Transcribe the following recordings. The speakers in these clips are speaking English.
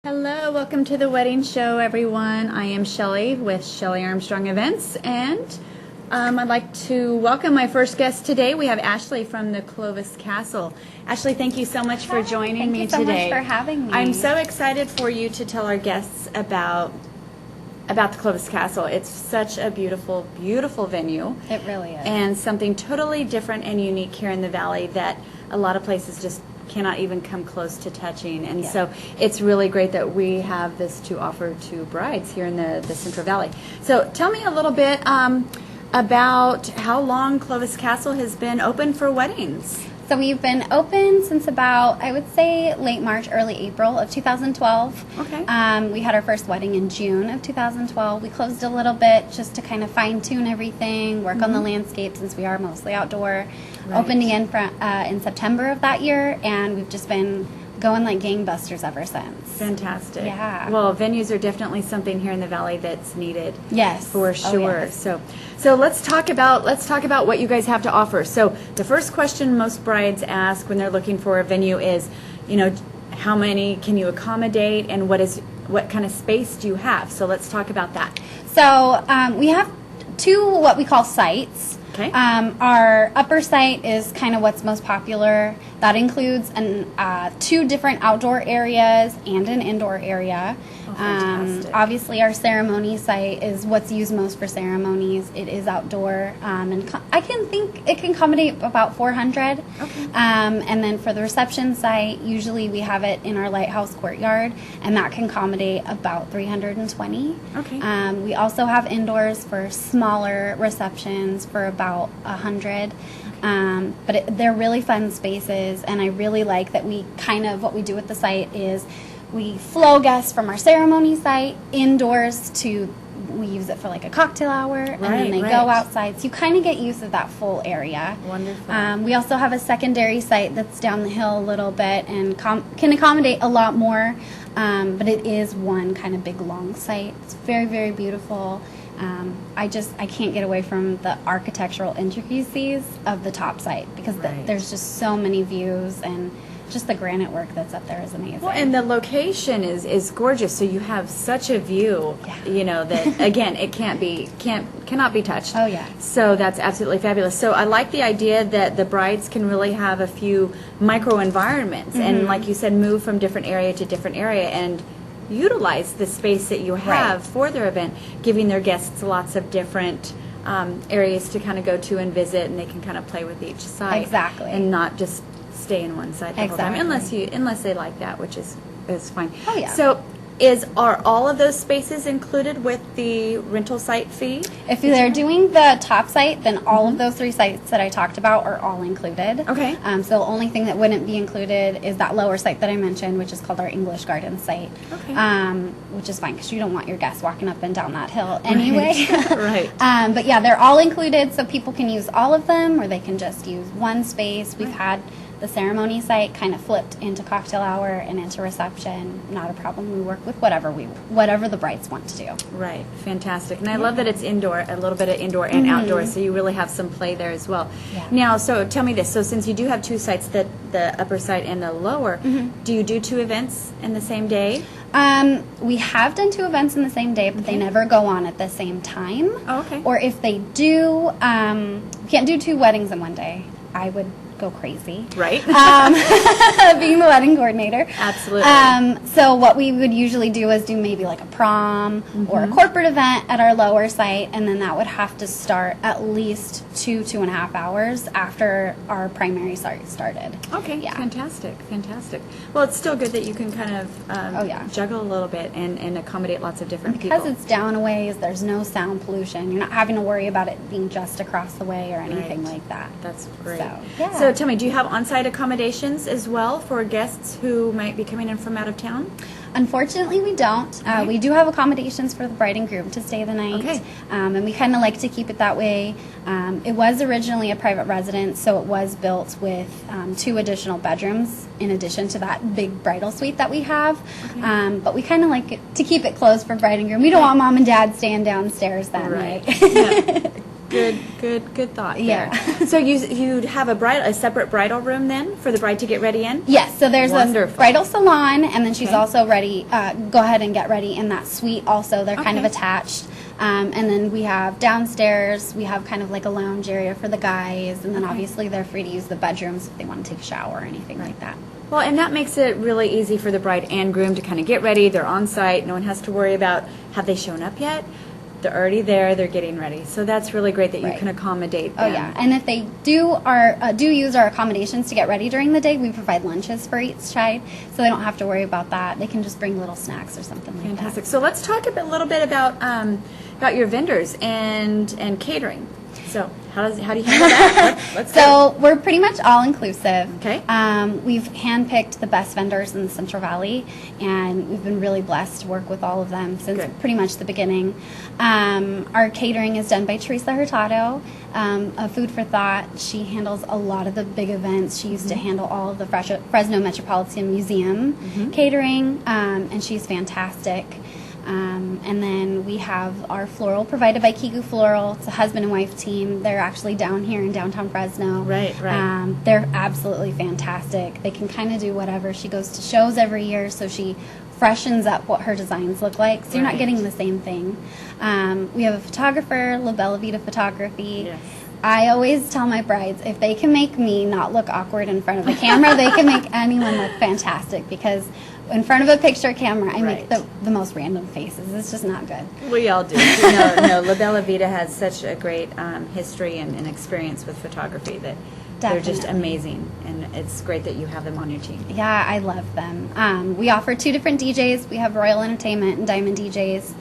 Hello, welcome to the wedding show, everyone. I am Shelli with Shelli Armstrong Events, and I'd like to welcome my first guest today. We have Ashley from the Clovis Castle. Ashley, thank you so much for joining me today. Thank you so much for having me. I'm so excited for you to tell our guests about the Clovis Castle. It's such a beautiful, beautiful venue. It really is. And something totally different and unique here in the Valley that a lot of places just cannot even come close to touching. And so it's really great that we have this to offer to brides here in the Central Valley. So tell me a little bit about how long Clovis Castle has been open for weddings. So we've been open since about, I would say, late March, early April of 2012. Okay. We had our first wedding in June of 2012. We closed a little bit just to kind of fine-tune everything, work on the landscape since we are mostly outdoor. Right. Opened again in September of that year, and we've just been going like gangbusters ever since. Fantastic. Yeah. Well, venues are definitely something here in the Valley that's needed. Yes. For sure. Oh, yes. So let's talk about what you guys have to offer. So the first question most brides ask when they're looking for a venue is, how many can you accommodate, and what kind of space do you have? So let's talk about that. So we have two what we call sites. Okay. Our upper site is kind of what's most popular. That includes two different outdoor areas and an indoor area. Oh, fantastic. Obviously, our ceremony site is what's used most for ceremonies. It is outdoor, and I think it can accommodate about 400. Okay. And then for the reception site, usually we have it in our lighthouse courtyard, and that can accommodate about 320. Okay. We also have indoors for smaller receptions for about 100. But they're really fun spaces, and I really like that what we do with the site is we flow guests from our ceremony site indoors we use it for like a cocktail hour, and then they go outside. So you kind of get use of that full area. Wonderful. We also have a secondary site that's down the hill a little bit and can accommodate a lot more, but it is one kind of big long site. It's very, very beautiful. I can't get away from the architectural intricacies of the top site because there's just so many views, and just the granite work that's up there is amazing. Well, and the location is gorgeous. So you have such a view, that again it cannot be touched. Oh yeah. So that's absolutely fabulous. So I like the idea that the brides can really have a few micro environments, and like you said, move from different area to different area and utilize the space that you have for their event, giving their guests lots of different areas to kind of go to and visit, and they can kind of play with each side. Exactly. And not just stay in one side the whole time, unless they like that, which is fine. Oh yeah. So are all of those spaces included with the rental site fee? If they're doing the top site, then all of those three sites that I talked about are all included. Okay. So the only thing that wouldn't be included is that lower site that I mentioned, which is called our English Garden site. Okay. Which is fine because you don't want your guests walking up and down that hill anyway. Right. But yeah, they're all included, so people can use all of them, or they can just use one space. We've had the ceremony site kind of flipped into cocktail hour and into reception. Not a problem. We work with whatever the brides want to do. Right. Fantastic. And I love that it's indoor, a little bit of indoor and outdoor, so you really have some play there as well. Yeah. Now, so tell me this. So since you do have two sites, the upper site and the lower, do you do two events in the same day? We have done two events in the same day, but they never go on at the same time. Oh, okay. Or if they do, we can't do two weddings in one day. I would go crazy. Right. Being the wedding coordinator. Absolutely. So what we would usually do is do maybe like a prom or a corporate event at our lower site, and then that would have to start at least 2.5 hours after our primary site started. Okay. Yeah. Fantastic. Well, it's still good that you can kind of juggle a little bit and accommodate lots of different people. Because it's down a ways, there's no sound pollution. You're not having to worry about it being just across the way or anything like that. That's great. So, So tell me, do you have on-site accommodations as well for guests who might be coming in from out of town? Unfortunately, we don't. We do have accommodations for the bride and groom to stay the night. Okay. And we kind of like to keep it that way. It was originally a private residence, so it was built with 2 additional bedrooms in addition to that big bridal suite that we have. Okay. But we kind of like to keep it closed for bride and groom. We don't want mom and dad staying downstairs that night. Yeah. Good thought there. Yeah. So you'd have a separate bridal room then for the bride to get ready in? Yes, so there's Wonderful. a bridal salon, and then she's Okay. also ready, go ahead and get ready in that suite also. They're kind of Okay. attached. And then we have downstairs, we have kind of like a lounge area for the guys, and then Okay. obviously they're free to use the bedrooms if they want to take a shower or anything like that. Well, and that makes it really easy for the bride and groom to kind of get ready. They're on site. No one has to worry about, have they shown up yet? They're already there. They're getting ready. So that's really great that you Right. can accommodate Oh them. yeah, and if they do use our accommodations to get ready during the day, we provide lunches for each child, so they don't have to worry about that. They can just bring little snacks or something like Fantastic. that. So let's talk a little bit about your vendors and catering. So how do you handle that? Let's go. So we're pretty much all inclusive. Okay. We've handpicked the best vendors in the Central Valley, and we've been really blessed to work with all of them since Good. pretty much the beginning. Our catering is done by Teresa Hurtado, of Food for Thought. She handles a lot of the big events. She used to handle all of the Fresno Metropolitan Museum catering, and she's fantastic. And then we have our floral provided by Kigu Floral. It's a husband and wife team. They're actually down here in downtown Fresno. Right. They're absolutely fantastic. They can kind of do whatever. She goes to shows every year, so she freshens up what her designs look like. So you're not Right. getting the same thing. We have a photographer, La Bella Vita Photography. Yes. I always tell my brides, if they can make me not look awkward in front of a camera, they can make anyone look fantastic, because in front of a picture camera, I make Right. the most random faces. It's just not good. We all do. No, La Bella Vita has such a great history and experience with photography that they're just Definitely. amazing, and it's great that you have them on your team. Yeah, I love them. We offer 2 different DJs. We have Royal Entertainment and Diamond DJs.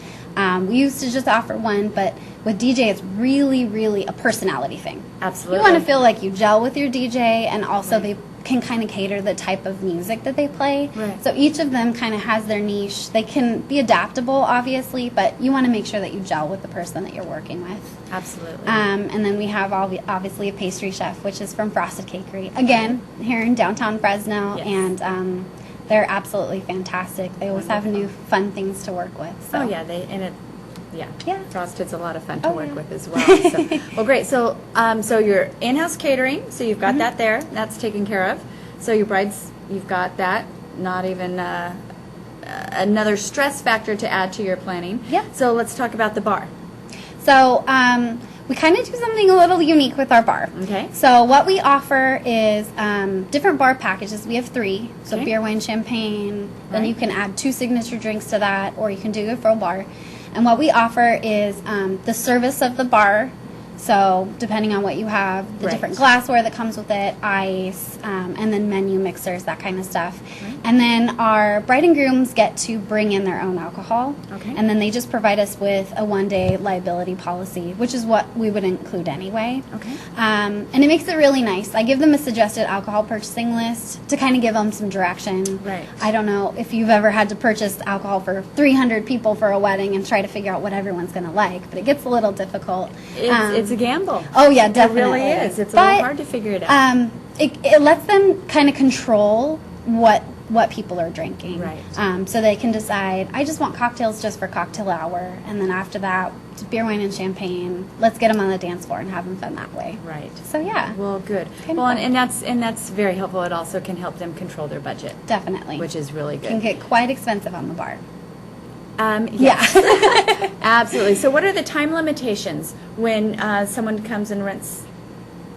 We used to just offer one, but with DJ, it's really, really a personality thing. Absolutely. You want to feel like you gel with your DJ, and also they can kind of cater the type of music that they play. Right. So each of them kind of has their niche. They can be adaptable, obviously, but you want to make sure that you gel with the person that you're working with. Absolutely. And then we have obviously a pastry chef, which is from Frosted Cakery. Again, here in downtown Fresno, Yes. and they're absolutely fantasc. They always have new fun things to work with. So. Oh yeah, Yeah. Frosted's a lot of fun to Oh, work yeah. with as well. So, well, great. So, so your in-house catering, so you've got that there. That's taken care of. So your brides, you've got that. Not even another stress factor to add to your planning. Yeah. So let's talk about the bar. So we kind of do something a little unique with our bar. Okay. So what we offer is different bar packages. We have 3. So Okay. beer, wine, champagne. Then Right. you can add 2 signature drinks to that, or you can do a full bar. And what we offer is the service of the bar. So depending on what you have, the Right. different glassware that comes with it, ice, and then menu mixers, that kind of stuff. Right. And then our bride and grooms get to bring in their own alcohol. Okay. And then they just provide us with a 1-day liability policy, which is what we would include anyway. Okay. And it makes it really nice. I give them a suggested alcohol purchasing list to kind of give them some direction. Right. I don't know if you've ever had to purchase alcohol for 300 people for a wedding and try to figure out what everyone's going to like, but it gets a little difficult. It's a gamble. Oh yeah, It definitely. really is. It's a But, little hard to figure it out. It lets them kind of control what people are drinking. Right. So they can decide, I just want cocktails just for cocktail hour, and then after that, it's beer, wine, and champagne. Let's get them on the dance floor and have them fun that way. Right. So yeah, Well, good. Kind of Well, fun. and that's very helpful. It also can help them control their budget, definitely. which is really Can good. get quite expensive on the bar. Yes. Absolutely. So what are the time limitations when someone comes and rents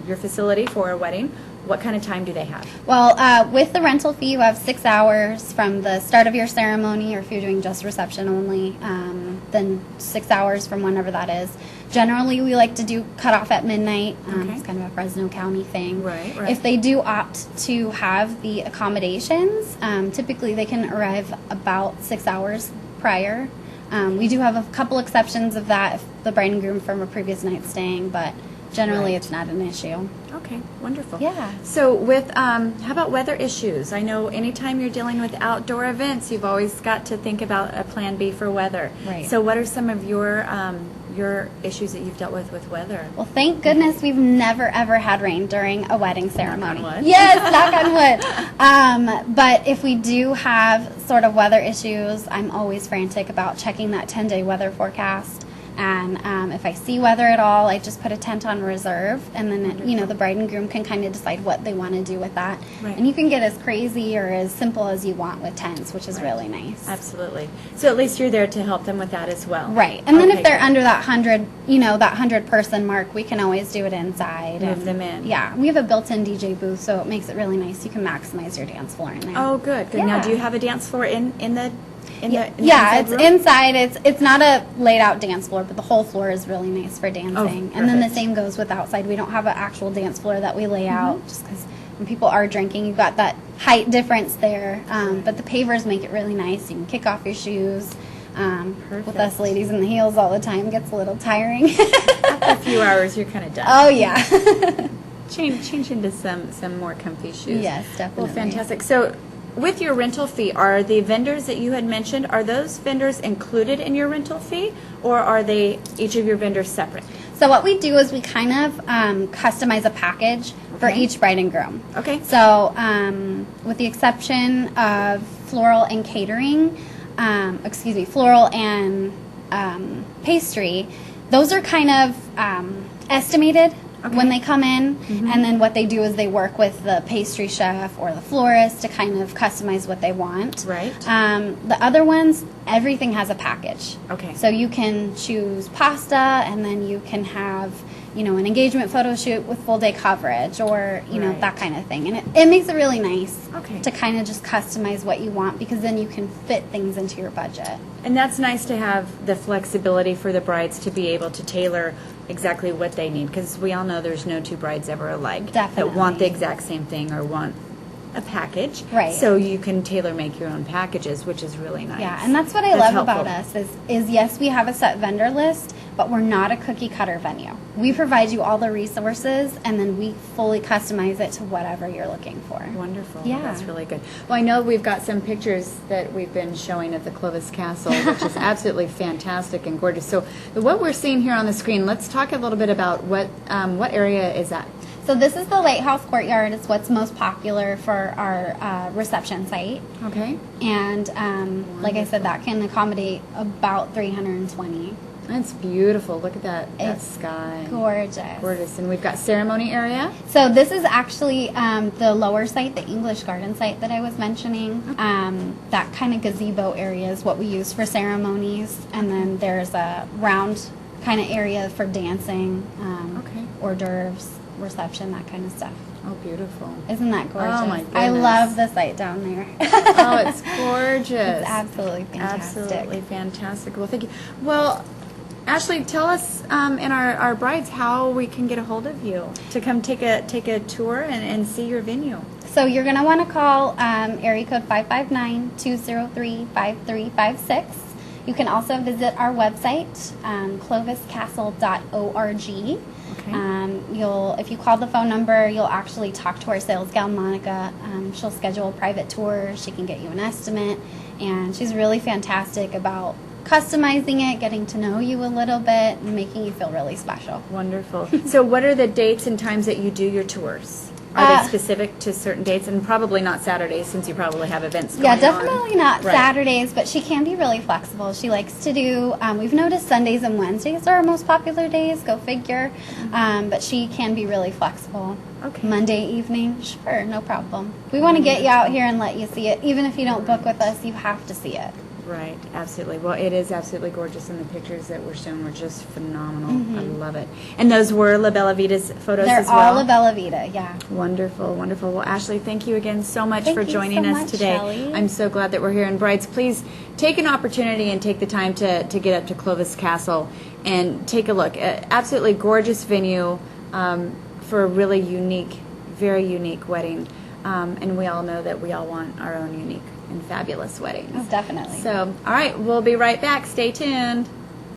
your facility for a wedding? What kind of time do they have? Well, with the rental fee, you have 6 hours from the start of your ceremony, or if you're doing just reception only, then 6 hours from whenever that is. Generally, we like to do cut off at midnight. Okay. It's kind of a Fresno County thing. Right. If they do opt to have the accommodations, typically they can arrive about 6 hours prior. We do have a couple exceptions of that if the bride and groom from a previous night staying, but generally Right. it's not an issue. Okay, wonderful. Yeah. So with, how about weather issues? I know anytime you're dealing with outdoor events, you've always got to think about a plan B for weather. Right. So what are some of your issues that you've dealt with weather? Well, thank goodness we've never ever had rain during a wedding ceremony. Knock on wood. Yes, knock on wood. But if we do have sort of weather issues, I'm always frantic about checking that 10-day weather forecast And if I see weather at all, I just put a tent on reserve, and then the bride and groom can kind of decide what they want to do with that. Right. And you can get as crazy or as simple as you want with tents, which is really nice. Absolutely. So at least you're there to help them with that as well. Right. And then if they're good. under that 100, that 100-person mark, we can always do it inside. Move them in. Yeah. We have a built-in DJ booth, so it makes it really nice. You can maximize your dance floor in there. Oh, good. Good. Now, Yeah. do you have a dance floor in the Yeah, it's room? inside. It's not a laid out dance floor, but the whole floor is really nice for dancing. Oh, and then the perfect. same goes with outside. We don't have an actual dance floor that we lay out, just because when people are drinking, you've got that height difference there. But the pavers make it really nice. You can kick off your shoes. With us ladies in the heels all the time, gets a little tiring. After a few hours, you're kind of done. Oh yeah. Change into some more comfy shoes. Yes, definitely. Well, fantastic. So, with your rental fee, are the vendors that you had mentioned, are those vendors included in your rental fee, or are they each of your vendors separate? So what we do is we kind of customize a package for Okay. each bride and groom. Okay. So with the exception of floral and catering, floral and pastry, those are kind of estimated when they come in. And then what they do is they work with the pastry chef or the florist to kind of customize what they want. Right. The other ones, everything has a package. Okay. So you can choose pasta, and then you can have, an engagement photo shoot with full day coverage, or, Right. that kind of thing. And it makes it really nice Okay. to kind of just customize what you want, because then you can fit things into your budget. And that's nice to have the flexibility for the brides to be able to tailor exactly what they need, because we all know there's no two brides ever alike that want the Definitely. exact same thing or want a package. Right. So you can tailor make your own packages, which is really nice. Yeah, and that's what I love about us is yes, we have a set vendor list, but we're not a cookie cutter venue. We provide you all the resources, and then we fully customize it to whatever you're looking for. Wonderful. Yeah. That's really good. Well, I know we've got some pictures that we've been showing at the Clovis Castle, which is absolutely fantastic and gorgeous. So what we're seeing here on the screen, let's talk a little bit about what area is that? So this is the Lighthouse Courtyard. It's what's most popular for our reception site. Okay. And like I said, that can accommodate about 320. That's beautiful. Look at that It's sky. Gorgeous. Gorgeous. And we've got ceremony area. So this is actually the lower site, the English Garden site that I was mentioning. That kind of gazebo area is what we use for ceremonies. And then there's a round kind of area for dancing, Okay. hors d'oeuvres, reception, that kind of stuff. Oh, beautiful. Isn't that gorgeous? Oh, my I goodness. love the site down there. Oh, it's gorgeous. It's absolutely fantastic. Absolutely fantastic. Well, thank you. Well, Ashley, tell us and our brides how we can get a hold of you to come take a tour and see your venue. So you're going to want to call area code 559-203-5356. You can also visit our website, cloviscastle.org. Okay. If you call the phone number, you'll actually talk to our sales gal, Monica. She'll schedule a private tour. She can get you an estimate, and she's really fantastic about customizing it, getting to know you a little bit, and making you feel really special. Wonderful. So what are the dates and times that you do your tours? Are they specific to certain dates? And probably not Saturdays, since you probably have events going Yeah, on. definitely not Right. Saturdays, but she can be really flexible. She likes to do, we've noticed Sundays and Wednesdays are our most popular days, go figure, but she can be really flexible. Okay. Monday evening, sure, no problem. We want to get you out here and let you see it. Even if you don't book with us, you have to see it. Right, absolutely. Well, it is absolutely gorgeous, and the pictures that were shown were just phenomenal. I love it. And those were La Bella Vita's photos They're as well? all La Bella Vita, yeah. Wonderful, wonderful. Well, Ashley, thank you again so much Thank for you joining so us much, today. Shelli. I'm so glad that we're here. And brides, please take an opportunity and take the time to get up to Clovis Castle and take a look. Absolutely gorgeous venue for a really unique, very unique wedding. And we all know that we all want our own unique and fabulous weddings. Oh, definitely. So, all right, we'll be right back. Stay tuned.